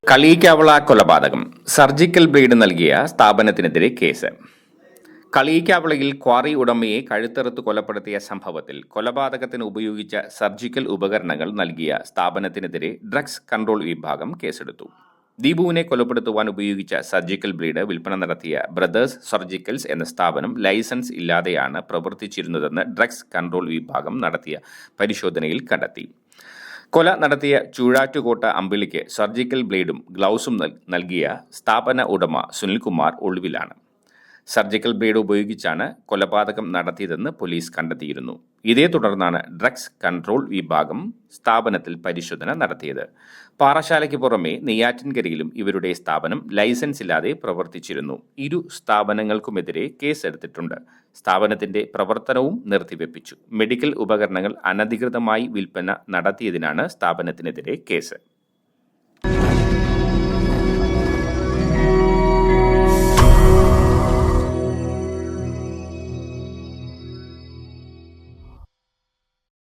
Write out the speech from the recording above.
കളിയിക്കാവിള കൊലപാതകം surgical blade നൽകിയ സ്ഥാപനത്തിനെതിരെ case. കളിയിക്കാവിളയിൽ quarry ഉടമയെ കഴുത്തറുത്ത് കൊലപ്പെടുത്തിയ സംഭവത്തിൽ കൊലപാതകത്തിന് ഉപയോഗിച്ച സർജിക്കൽ ഉപകരണങ്ങൾ നൽകിയ സ്ഥാപനത്തിനെതിരെ ഡ്രഗ്സ് കൺട്രോൾ വിഭാഗം കേസെടുത്തു. ദീപുവിനെ കൊലപ്പെടുത്തുവാൻ ഉപയോഗിച്ച സർജിക്കൽ ബ്ലേഡ് വിൽപ്പന നടത്തിയ ബ്രദേഴ്സ് സർജിക്കൽസ് എന്ന സ്ഥാപനം ലൈസൻസ് ഇല്ലാതെയാണ് പ്രവർത്തിച്ചിരുന്നതെന്ന് ഡ്രഗ്സ് കൺട്രോൾ വിഭാഗം നടത്തിയ പരിശോധനയിൽ കണ്ടെത്തി. കൊല നടത്തിയ ചൂഴാറ്റുകോട്ട അമ്പിളിക്ക് സർജിക്കൽ ബ്ലേഡും ഗ്ലൗസും നൽകിയ സ്ഥാപന ഉടമ സുനിൽകുമാർ ഒളിവിലാണ്. സർജിക്കൽ ബ്ലേഡ് ഉപയോഗിച്ചാണ് കൊലപാതകം നടത്തിയതെന്ന് പോലീസ് കണ്ടെത്തിയിരുന്നു. ഇതേ തുടർന്നാണ് ഡ്രഗ്സ് കൺട്രോൾ വിഭാഗം സ്ഥാപനത്തിൽ പരിശോധന നടത്തിയത്. പാറശാലയ്ക്ക് പുറമെ നെയ്യാറ്റിൻകരയിലും ഇവരുടെ സ്ഥാപനം ലൈസൻസ് ഇല്ലാതെ പ്രവർത്തിച്ചിരുന്നു. ഇരു സ്ഥാപനങ്ങൾക്കുമെതിരെ കേസെടുത്തിട്ടുണ്ട്. സ്ഥാപനത്തിന്റെ പ്രവർത്തനവും നിർത്തിവെപ്പിച്ചു. മെഡിക്കൽ ഉപകരണങ്ങൾ അനധികൃതമായി വിൽപ്പന നടത്തിയതിനാണ് സ്ഥാപനത്തിനെതിരെ കേസ്.